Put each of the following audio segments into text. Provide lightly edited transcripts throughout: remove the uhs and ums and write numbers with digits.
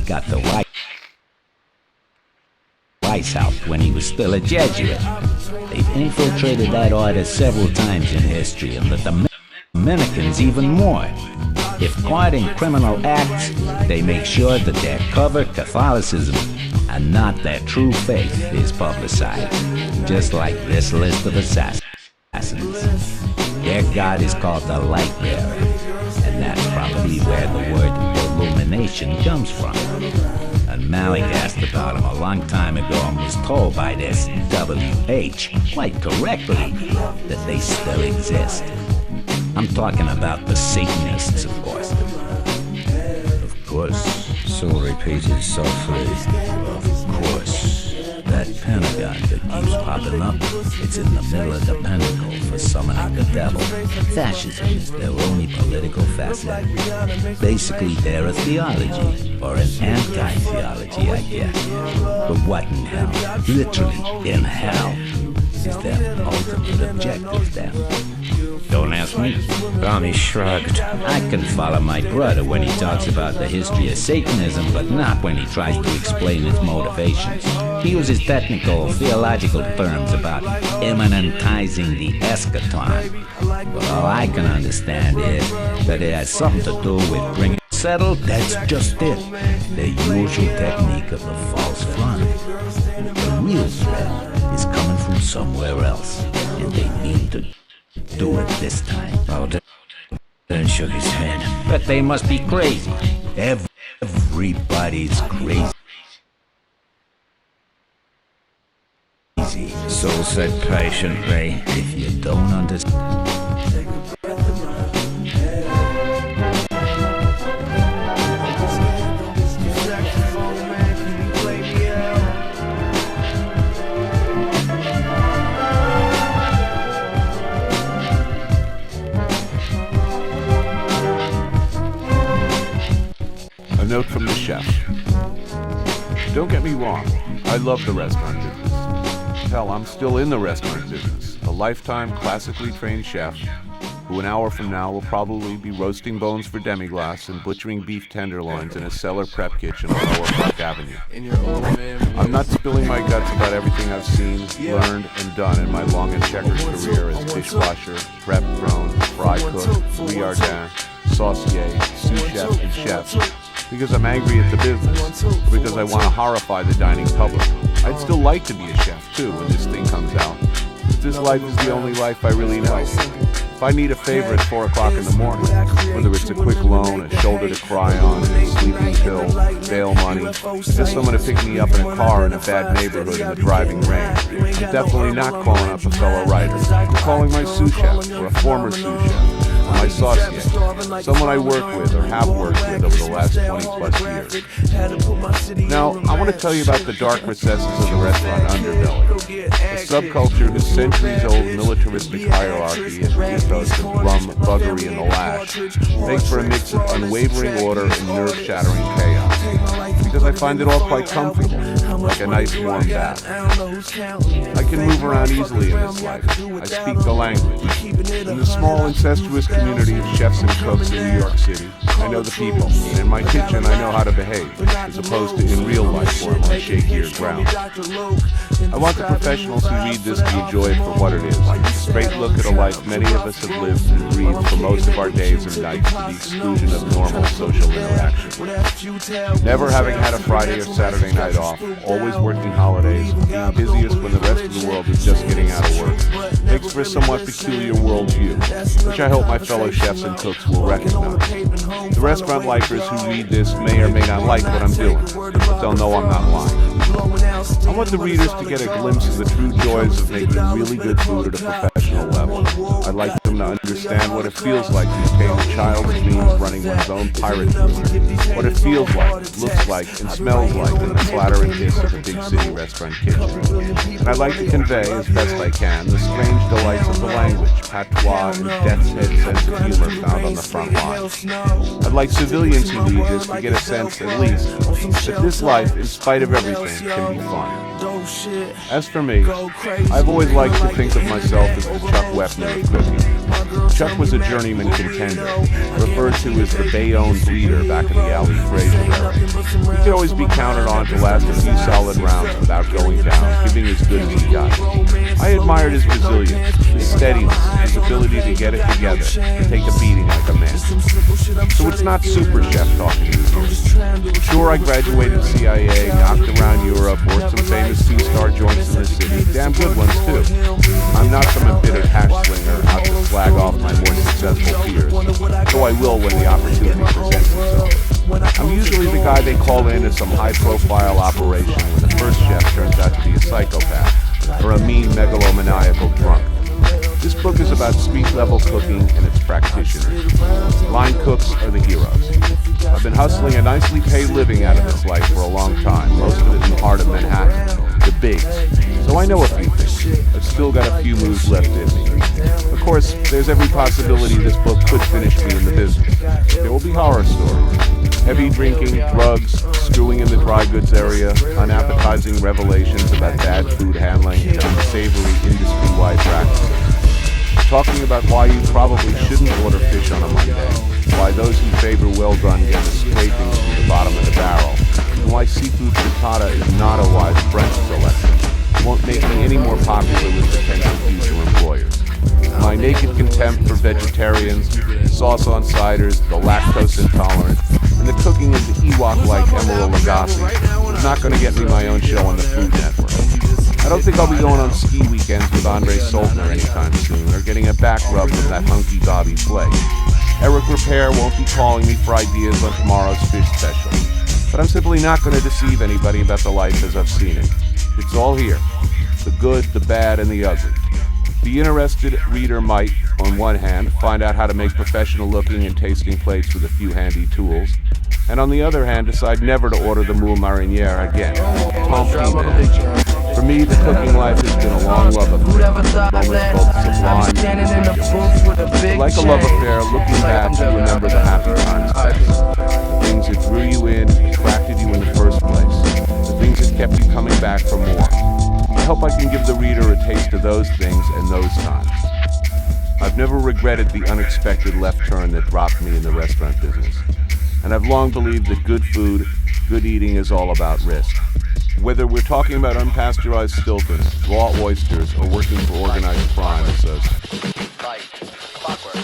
got the White House when he was still a Jesuit. They've infiltrated that order several times in history, and the Dominicans even more. If caught in criminal acts, they make sure that their covert Catholicism and not their true faith is publicized, just like this list of assassins. Their god is called the Light Bearer, and that's probably where the word illumination comes from. And Malik asked about him a long time ago and was told by this W.H. quite correctly that they still exist. I'm talking about the Satanists, of course. Of course, Saul repeated softly. Of course. That pentagon that keeps popping up, it's in the middle of the pentacle for summoning the devil. Fascism is their only political facet. Basically, they're a theology, or an anti-theology, I guess. But what in hell, literally in hell, is their ultimate objective then? Don't ask me. Barney shrugged. I can follow my brother when he talks about the history of Satanism, but not when he tries to explain its motivations. He uses technical, theological terms about immanentizing the eschaton. But all I can understand is that it has something to do with bringing settled. That's just it. The usual technique of the false front. The real threat is coming from somewhere else, and they mean to do it this time. Dan shook his head. But they must be crazy. Everybody's crazy. Saul said patiently. If you don't understand. A note from the chef. Don't get me wrong, I love the restaurant business. Hell, I'm still in the restaurant business. A lifetime classically trained chef who an hour from now will probably be roasting bones for demi-glace and butchering beef tenderloins in a cellar prep kitchen on Lower Park Avenue. I'm not spilling my guts about everything I've seen, learned, and done in my long and checkered career as dishwasher, prep drone, fry cook, riardin, saucier, sous chef, and chef. Because I'm angry at the business, or because I want to horrify the dining public. I'd still like to be a chef, too, when this thing comes out. But this life is the only life I really know. If I need a favor at 4 o'clock in the morning, whether it's a quick loan, a shoulder to cry on, a sleeping pill, bail money, just someone to pick me up in a car in a bad neighborhood in the driving rain, I'm definitely not calling up a fellow writer. I'm calling my sous chef, or a former sous chef, or my saucier, someone I work with or have worked with over the last 20 plus years. Now, I want to tell you about the dark recesses of the restaurant underbelly, a subculture whose centuries-old militaristic hierarchy and ethos of rum, buggery, and the lash make for a mix of unwavering order and nerve-shattering chaos, because I find it all quite comfortable, like a nice warm bath. I can move around easily in this life. I speak the language. In the small, incestuous community of chefs and cooks in New York City, I know the people, and in my kitchen I know how to behave, as opposed to in real life where I'm on shakier ground. I want the professionals who read this to enjoy it for what it is, a straight look at a life many of us have lived and breathed for most of our days and nights to the exclusion of normal social interaction. Never having had a Friday or Saturday night off, always working holidays, being busiest when the rest of the world is just getting out of work, makes for a somewhat peculiar worldview, which I hope my fellow chefs and cooks will recognize. The restaurant lifers who read this may or may not like what I'm doing, but they'll know I'm not lying. I want the readers to get a glimpse of the true joys of making really good food at a professional level. I'd like them to understand what it feels like to attain a child's dreams running one's own pirate business, what it feels like, looks like, and smells like in the clatter and hiss of a big city restaurant kitchen. And I'd like to convey, as best I can, the strange delights of the language, patois, and death's head sense of humor found on the front line. I'd like civilians who read this to get a sense, at least, that this life, in spite of everything, can be fun. As for me, I've always liked to think of myself as the Chuck Wepner of cooking. Chuck was a journeyman contender, referred to as the Bayonne breeder back in the Ali Frazier era. He could always always be counted on to last a few solid rounds without going down, giving as good as he got. I admired his resilience, his steadiness, his ability to get it together, and take a beating like a man. So it's not Super Chef talking to me. Sure, I graduated CIA, knocked around Europe, worked some famous two-star joints in the city, damn good ones too. I'm not some embittered hash slinger out to slag off my more successful peers, though I will when the opportunity presents itself. I'm usually the guy they call in at some high-profile operation when the first chef turns out to be a psychopath or a mean megalomaniacal drunk. This book is about street-level cooking and its practitioners. Line cooks are the heroes. I've been hustling a nicely paid living out of this life for a long time, most of it in the heart of Manhattan, the bigs. So I know a few things. I've still got a few moves left in me. Of course, there's every possibility this book could finish me in the business. There will be horror stories. Heavy drinking, drugs, screwing in the dry goods area, unappetizing revelations about bad food handling and unsavory industry-wide practices. Talking about why you probably shouldn't order fish on a Monday, why those who favor well-done get the scrapings from the bottom of the barrel, and why seafood frittata is not a wise French selection. It won't make me any more popular with potential future employers. My naked contempt for vegetarians, sauce on ciders, the lactose intolerant, and the cooking of the Ewok-like Emeril Lagasse is not going to get me my own show on the Food Network. I don't think I'll be going on ski weekends with Andre Soltner anytime soon, or getting a back rub from that hunky Dobby Flay. Eric Repair won't be calling me for ideas on tomorrow's fish special. But I'm simply not going to deceive anybody about the life as I've seen it. It's all here. The good, the bad, and the ugly. The interested reader might, on one hand, find out how to make professional-looking and tasting plates with a few handy tools, and on the other hand, decide never to order the moule marinière again. Tant pis, man. For me, the cooking life has been a long love affair. Moments both sublime and ridiculous. Like a love affair, looking back, you remember the happy times best. The things that drew you in, attracted you in the first place. The things that kept you coming back for more. I hope I can give the reader a taste of those things and those times. I've never regretted the unexpected left turn that dropped me in the restaurant business. And I've long believed that good food, good eating is all about risk. Whether we're talking about unpasteurized Stilton, raw oysters, or working for organized crime, it's like clockwork.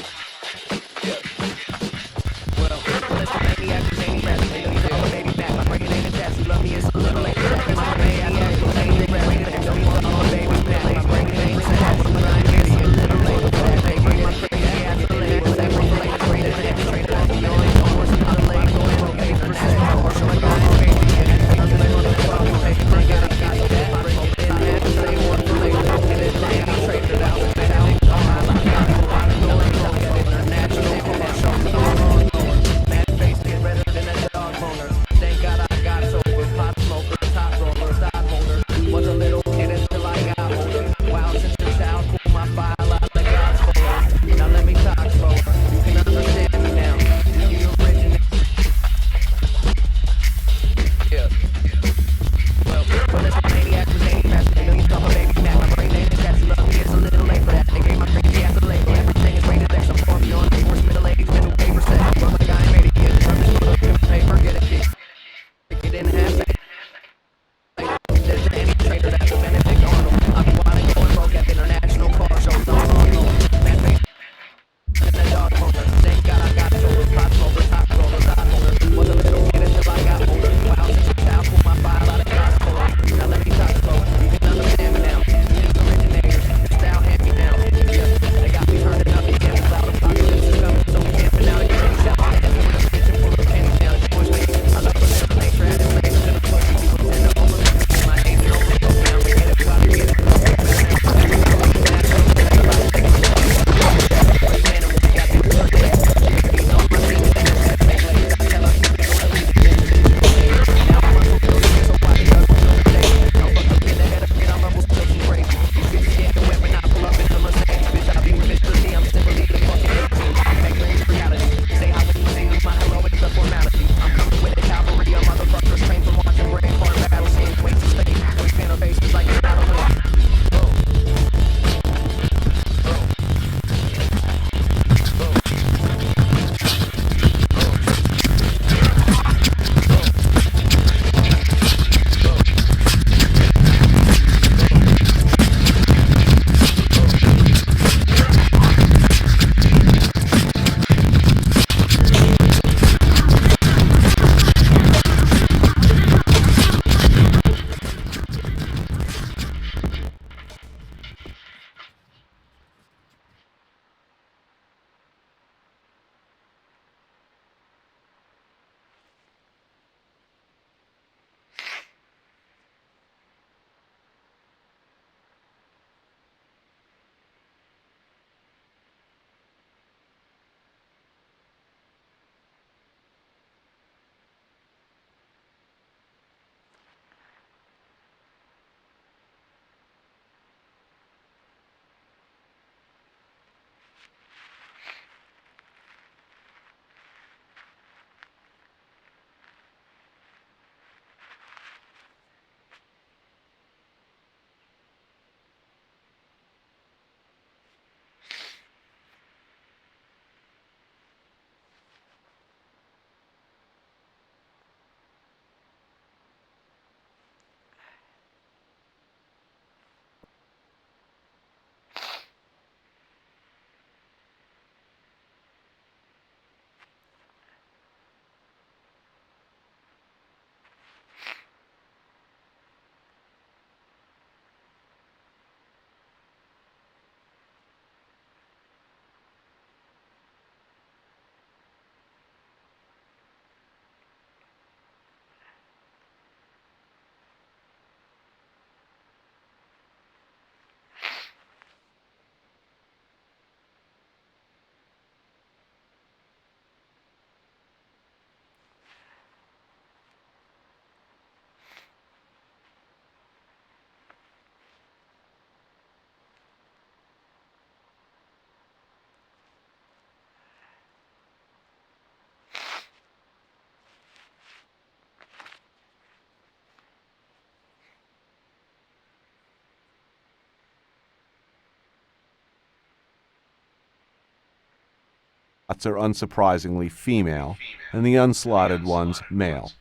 slots are unsurprisingly female, and the unslotted ones male.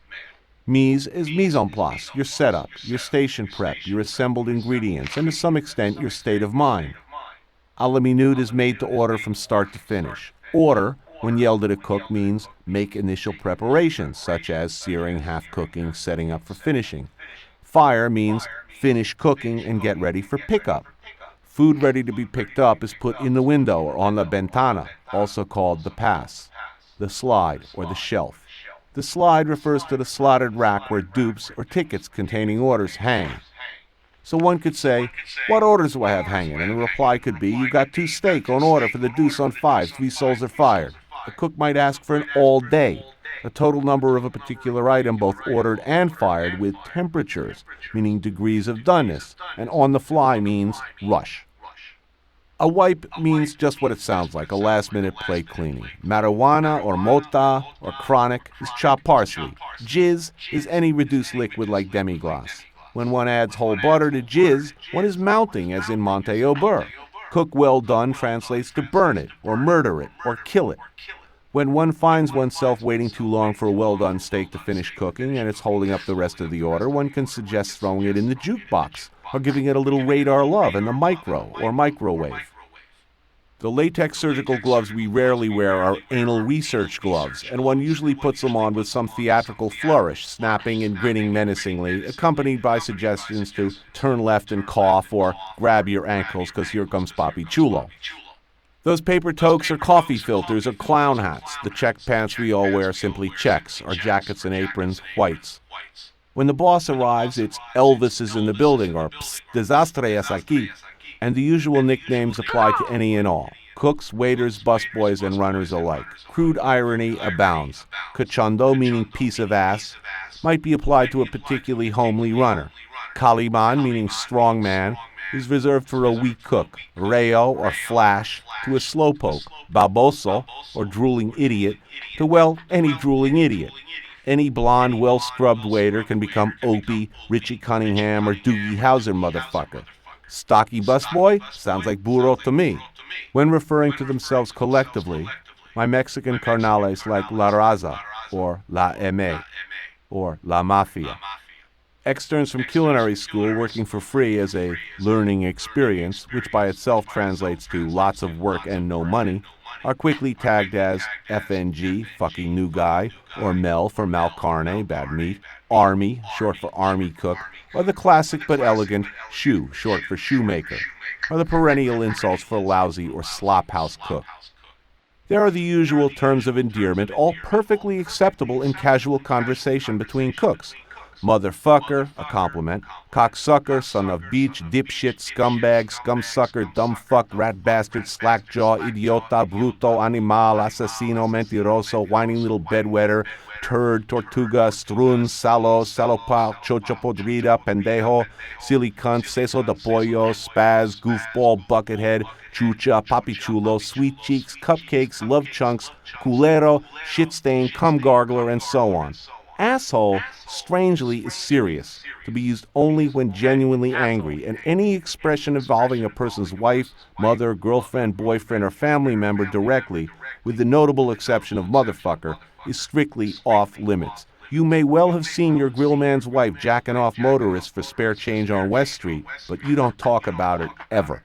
Mise is mise en place, your setup, your station prep, your assembled ingredients, and to some extent your state of mind. A la minute is made to order from start to finish. Order, when yelled at a cook, means make initial preparations, such as searing, half-cooking, setting up for finishing. Fire means finish cooking and get ready for pickup. Food ready to be picked up is put in the window or on the ventana, also called the pass, the slide, or the shelf. The slide refers to the slotted rack where dupes or tickets containing orders hang. So one could say, what orders do I have hanging? And the reply could be, you got 2 steak on order for the deuce on 5, 3 souls are fired. The cook might ask for an all day, a total number of a particular item both ordered and fired with temperatures, meaning degrees of doneness, and on the fly means rush. A wipe means just what it sounds like, a last-minute plate cleaning. Marijuana or mota or chronic is chopped parsley. Jizz is any reduced liquid like demi-glace. When one adds whole butter to jizz, one is mounting, as in Monte au Beurre. Cook well done translates to burn it, or murder it, or kill it. When one finds oneself waiting too long for a well-done steak to finish cooking and it's holding up the rest of the order, one can suggest throwing it in the jukebox, or giving it a little radar love in the micro or microwave. The latex surgical gloves we rarely wear are anal research gloves, and one usually puts them on with some theatrical flourish, snapping and grinning menacingly, accompanied by suggestions to turn left and cough or grab your ankles because here comes Papi Chulo. Those paper toques are coffee filters or clown hats. The check pants we all wear simply checks, our jackets and aprons whites. When the boss arrives, it's Elvis is in the building or Psst, desastre es aquí, and the usual nicknames apply to any and all. Cooks, waiters, busboys, and runners alike. Crude irony abounds. Cachondo, meaning piece of ass, might be applied to a particularly homely runner. Caliman, meaning strong man, is reserved for a weak cook. Rayo, or flash, to a slowpoke. Baboso, or drooling idiot, to, well, any drooling idiot. Any blonde, well-scrubbed waiter can become Opie, Richie Cunningham, or Doogie Howser motherfucker. Stocky busboy sounds like burro to me. When referring to themselves collectively, my Mexican carnales like La Raza, or La M.A., or La Mafia. Externs from culinary school working for free as a learning experience, which by itself translates to lots of work and no money, are quickly tagged as FNG, fucking new guy, or Mel for mal carne, bad meat, Army, short for army cook, or the classic but elegant shoe, short for shoemaker, or the perennial insults for lousy or slophouse cook. There are the usual terms of endearment, all perfectly acceptable in casual conversation between cooks. Motherfucker, a compliment. Cocksucker, son of beach, dipshit, scumbag, scumsucker, dumb fuck, rat bastard, slackjaw, idiota, bruto, animal, asesino, mentiroso, whining little bedwetter, turd, tortuga, strun, salo, salopal, chocho podrida, pendejo, silly cunt, seso de pollo, spaz, goofball, buckethead, chucha, papi chulo, sweet cheeks, cupcakes, love chunks, culero, shit stain, cum gargler, and so on. Asshole, strangely, is serious, to be used only when genuinely angry, and any expression involving a person's wife, mother, girlfriend, boyfriend, or family member directly, with the notable exception of motherfucker, is strictly off limits. You may well have seen your grill man's wife jacking off motorists for spare change on West Street, but you don't talk about it ever.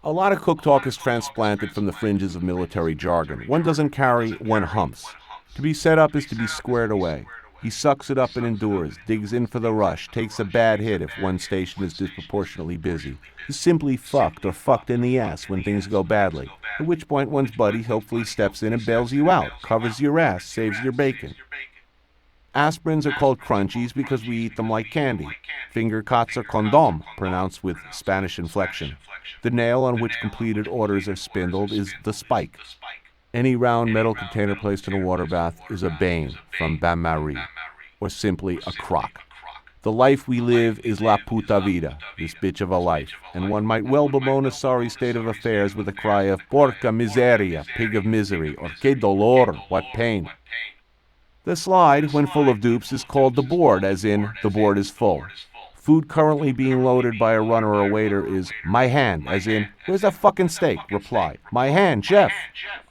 A lot of cook talk is transplanted from the fringes of military jargon. One doesn't carry, one humps. To be set up is to be squared away. He sucks it up and endures, digs in for the rush, takes a bad hit if one station is disproportionately busy. Is simply fucked or fucked in the ass when things go badly, at which point one's buddy hopefully steps in and bails you out, covers your ass, saves your bacon. Aspirins are called crunchies because we eat them like candy. Finger cots are condom, pronounced with Spanish inflection. The nail on which completed orders are spindled is the spike. Any round metal container placed in a water bath is a bane, from bain-marie, or simply a crock. The life we live is la puta vida, this bitch of a life, and one might well bemoan a sorry state of affairs with a cry of porca miseria, pig of misery, or que dolor, what pain. The slide, when full of dupes, is called the board, as in, the board is full. Food currently being loaded by a runner or a waiter is my hand, as in, where's that fucking steak? Reply, my hand, chef.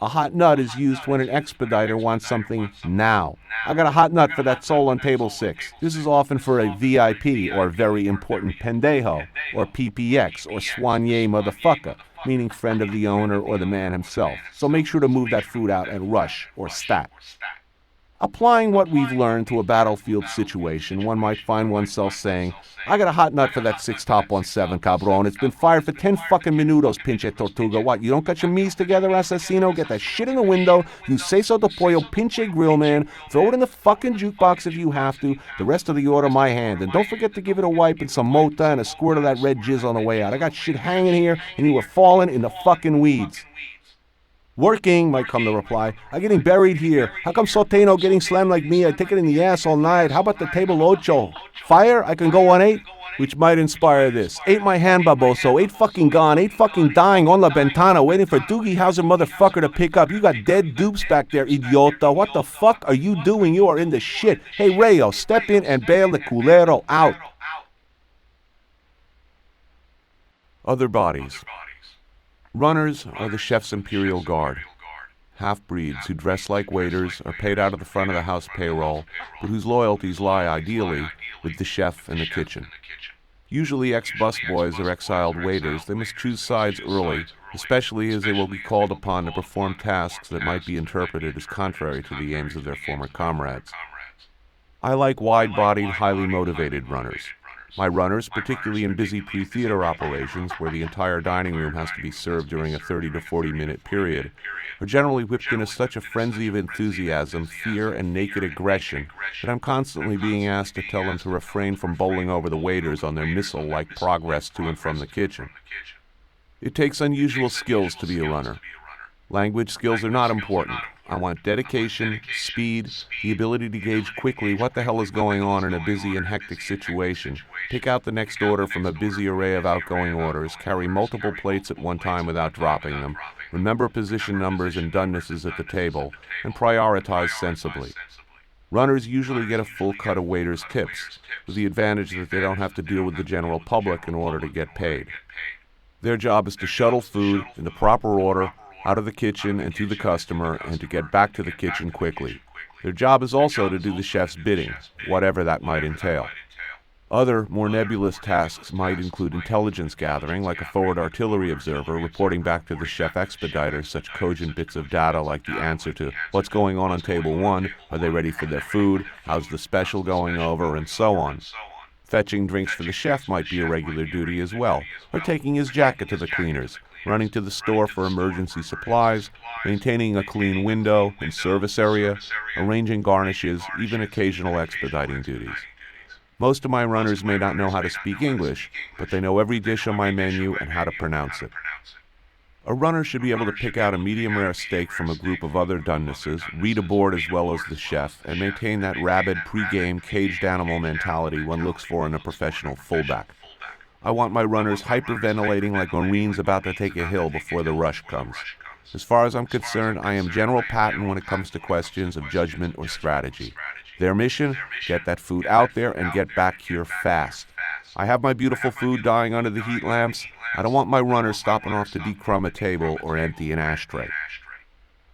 A hot nut is used when an expediter wants something now. I got a hot nut for that soul on table 6. This is often for a VIP or very important pendejo or PPX or soigné motherfucker, meaning friend of the owner or the man himself. So make sure to move that food out and rush or stat. Applying what we've learned to a battlefield situation, one might find oneself saying, I got a hot nut for that 6 top on 7, cabron. It's been fired for 10 fucking minutos, pinche tortuga. What, you don't got your me's together, assassino? Get that shit in the window. You say so de pollo, pinche grill man. Throw it in the fucking jukebox if you have to. The rest of the order, my hand. And don't forget to give it a wipe and some mota and a squirt of that red jizz on the way out. I got shit hanging here, and you were falling in the fucking weeds. Working, might come the reply. I'm getting buried here. How come Soteno getting slammed like me? I take it in the ass all night. How about the table ocho? Fire? I can go on 8? Which might inspire this. 8 my hand, baboso. 8 fucking gone. 8 fucking dying on la ventana, waiting for Doogie Howser motherfucker to pick up. You got dead dupes back there, idiota. What the fuck are you doing? You are in the shit. Hey, Rayo, step in and bail the culero out. Other bodies. Runners are the chef's imperial guard. Half-breeds who dress like waiters, are paid out of the front of the house payroll, but whose loyalties lie, ideally, with the chef and the kitchen. Usually ex-busboys or exiled waiters, they must choose sides early, especially as they will be called upon to perform tasks that might be interpreted as contrary to the aims of their former comrades. I like wide-bodied, highly motivated runners. My runners, particularly in busy pre-theater operations where the entire dining room has to be served during a 30 to 40 minute period, are generally whipped into such a frenzy of enthusiasm, fear, and naked aggression that I'm constantly being asked to tell them to refrain from bowling over the waiters on their missile-like progress to and from the kitchen. It takes unusual skills to be a runner. Language skills are not important. I want dedication, speed, the ability to gauge quickly what the hell is going on in a busy and hectic situation, pick out the next order from a busy array of outgoing orders, carry multiple plates at one time without dropping them, remember position numbers and donenesses at the table, and prioritize sensibly. Runners usually get a full cut of waiters' tips, with the advantage that they don't have to deal with the general public in order to get paid. Their job is to shuttle food in the proper order out of the kitchen and to the customer, and to get back to the kitchen quickly. Their job is also to do the chef's bidding, whatever that might entail. Other, more nebulous tasks might include intelligence gathering, like a forward artillery observer reporting back to the chef expediter such cogent bits of data like the answer to what's going on table 1, are they ready for their food, how's the special going over, and so on. Fetching drinks for the chef might be a regular duty as well, or taking his jacket to the cleaners, running to the store for emergency supplies, maintaining a clean window and service area, arranging garnishes, even occasional expediting duties. Most of my runners may not know how to speak English, but they know every dish on my menu and how to pronounce it. A runner should be able to pick out a medium-rare steak from a group of other donenesses, read a board as well as the chef, and maintain that rabid, pre-game, caged animal mentality one looks for in a professional fullback. I want my runners hyperventilating like Marines about to take a hill before the rush comes. As far as I'm concerned, I am General Patton when it comes to questions of judgment or strategy. Their mission? Get that food out there and get back here fast. I have my beautiful food dying under the heat lamps. I don't want my runners stopping off to decrumb a table or empty an ashtray.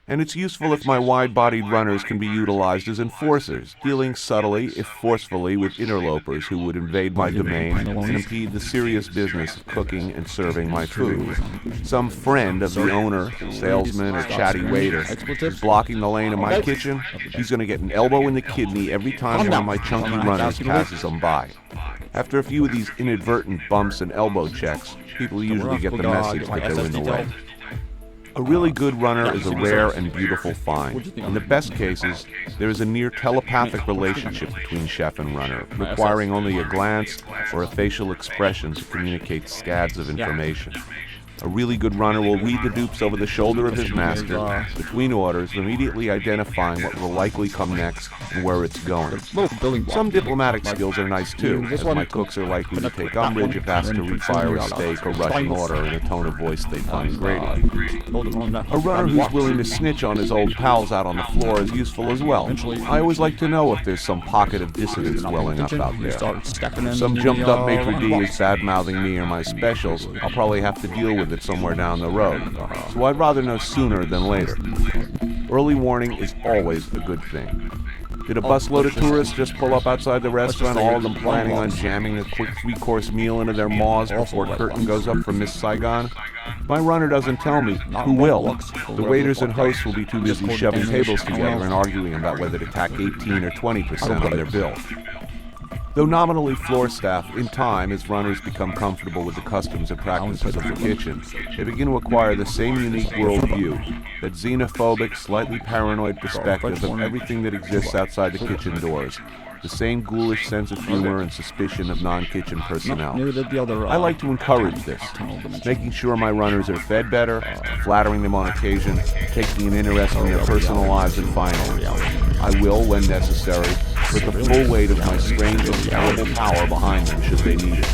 And it's useful if my wide-bodied runners can be utilized as enforcers, dealing subtly, if forcefully, with interlopers who would invade my domain and impede the serious business of cooking and serving my food. Some friend of the owner, salesman, or chatty waiter is blocking the lane in my kitchen. He's going to get an elbow in the kidney every time one of my chunky runners passes him by. After a few of these inadvertent bumps and elbow checks, people usually get the message that they're in the way. A really good runner is a rare and beautiful find. In the best cases, there is a near telepathic relationship between chef and runner, requiring only a glance or a facial expression to communicate scads of information. A really good runner will read the dupes over the shoulder of his master between orders, immediately identifying what will likely come next and where it's going. Some diplomatic skills are nice too, as my cooks are likely to take umbrage if asked to refire a steak or rush an order in a tone of voice they find grating. A runner who's willing to snitch on his old pals out on the floor is useful as well. I always like to know if there's some pocket of dissidence welling up out there. If some jumped-up maitre d' is bad-mouthing me or my specials, I'll probably have to deal with it somewhere down the road. So I'd rather know sooner than later. Early warning is always a good thing. Did a busload of tourists just pull up outside the restaurant, all of them planning on jamming a quick 3-course meal into their maws before curtain goes up for Miss Saigon? My runner doesn't tell me. Who will? The waiters and hosts will be too busy shoving tables together and arguing about whether to tack 18 or 20% on their bill. Though nominally floor staff, in time, as runners become comfortable with the customs and practices of the kitchen, they begin to acquire the same unique worldview, that xenophobic, slightly paranoid perspective of everything that exists outside the kitchen doors, the same ghoulish sense of humor and suspicion of non-kitchen personnel. I like to encourage this, making sure my runners are fed better, flattering them on occasion, taking an interest in their personal lives and finances. I will, when necessary, put the full weight of my strange and terrible power behind them should they need it.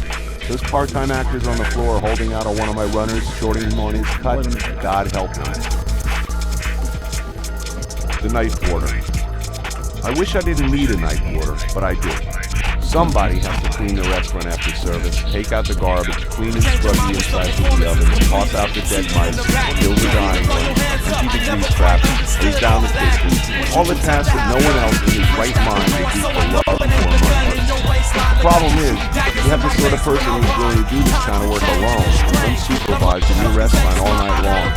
Those part-time actors on the floor holding out on one of my runners, shorting him on his cut, God help them. The night porter. I wish I didn't need a night porter, but I do. Somebody has to clean the restaurant after service, take out the garbage, clean and scrub the insides of the ovens, toss out the dead mice, kill the dying ones, empty the grease traps, take down the kitchen, all the tasks that no one else in his right mind would do for love or money. The problem is, you have the sort of person who's willing to do this kind of work alone, unsupervised in your restaurant all night long.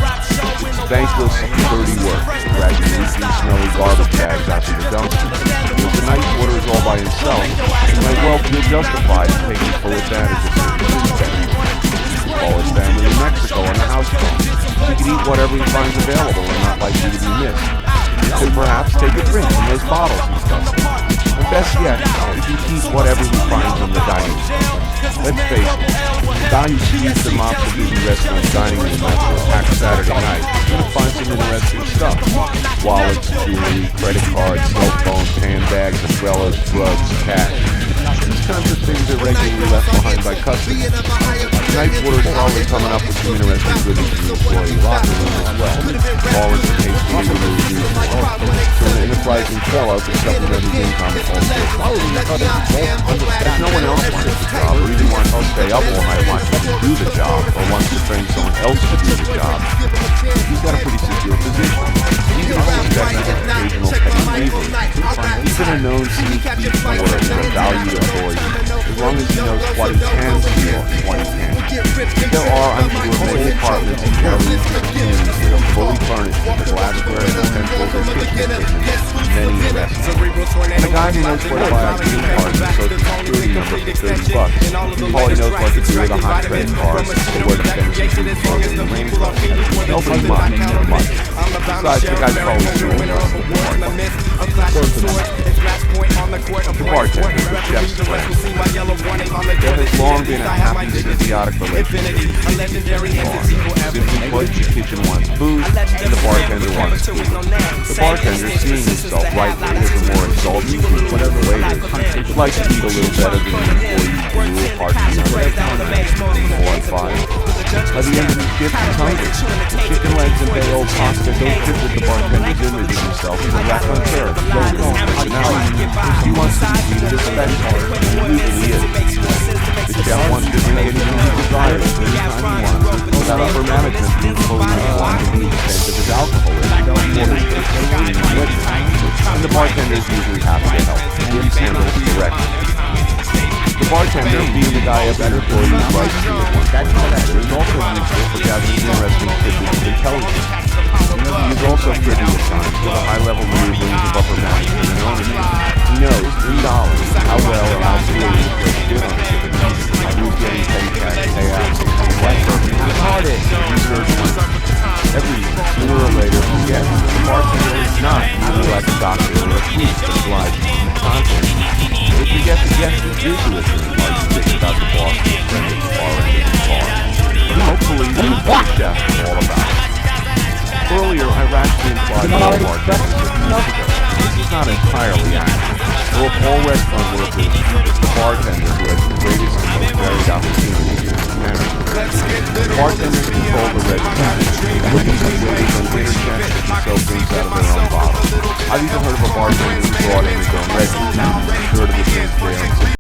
It's thankless, dirty work, dragging leaky, smelly garbage bags out to the dumpster. If the night porter is all by himself, he might well feel justified in taking full advantage of his call his family in Mexico on the house phone. He can eat whatever he finds available and not likely to be missed. He could perhaps take a drink from those bottles he's dusting. And best yet, he can keep whatever he finds in the dining room. Let's face it, the guy who sweeps the mops of busy restaurant dining room after a packed Saturday night is going to find some interesting stuff. Wallets, jewelry, credit cards, cell phones, handbags, umbrellas, drugs, cash. These kinds of things are regularly left behind by customers. Night porters are always coming up with some interesting goodies in the employee locker room as well. Callers and hastily removed news so an enterprising fellow can supplement his income at home. If no one else wants the job or even wants to stay up all night watching him do the job or wants to train someone else to do the job, he's got a pretty secure position. He's not subject to occasional petty thievery. Even a known sneak thief porter is a valued employee, as long as he knows what he can steal and what he can't. There are, I'm sure, many apartments and galleries and communities that are fully furnished with the glassware and utensils and kitchen equipment, many restaurants. And a guy who knows where to buy a green card and social security number for $30, probably knows what to do with a hot credit card or where to spend his food for in the rain club. Nobody minds their money. Besides, the guy's probably doing it. The bartender, the chef's friend. There has long been a happy, symbiotic relationship between the bar. Simply put, the kitchen wants booze, and the bartender wants food. The bartender, seeing himself rightly as a more exalted group whatever waiter, would like to eat a little better than the employees who rule parties on fire. By the end of the shift, he's hungry. The chicken legs and day old pasta don't fit with the bartender's image of himself as a raconteur, slow-going personality. He wants to be treated as special, and he usually is. The chef wants to drink anything he desires anytime he wants, without upper management being fully informed of the extent of his alcoholism or his extreme religion. And the bartender is usually happy to help. He's handled correctly. The bartender, being the guy of better for his rights to one bartender, is also useful for gathering interesting tidbits of intelligence. He is also privy at times to the high-level maneuverings of upper management and ownership. He knows, in dollars, how well or how poorly the place did on a given meeting, who's getting petty cash payouts, and what purpose. The hard is research money. Every year, sooner or later, we get the bartender is not usually like a doctor or a priest obliged to keep contact. If you get the guest as usual to the party, about the boss and the friend at the bar end of the bar. Hopefully, what the chef is all about. Earlier, I rashly implied that all bartenders are musical. This is not entirely accurate. Though of all restaurant workers, it's the bartender who has the greatest and most varied opportunities to experience. Bartenders control the red tap, looking for ways on intersections to sell drinks out of their own bottles. I've even heard of a bartender who brought in his own red tap, sure to the drinks there.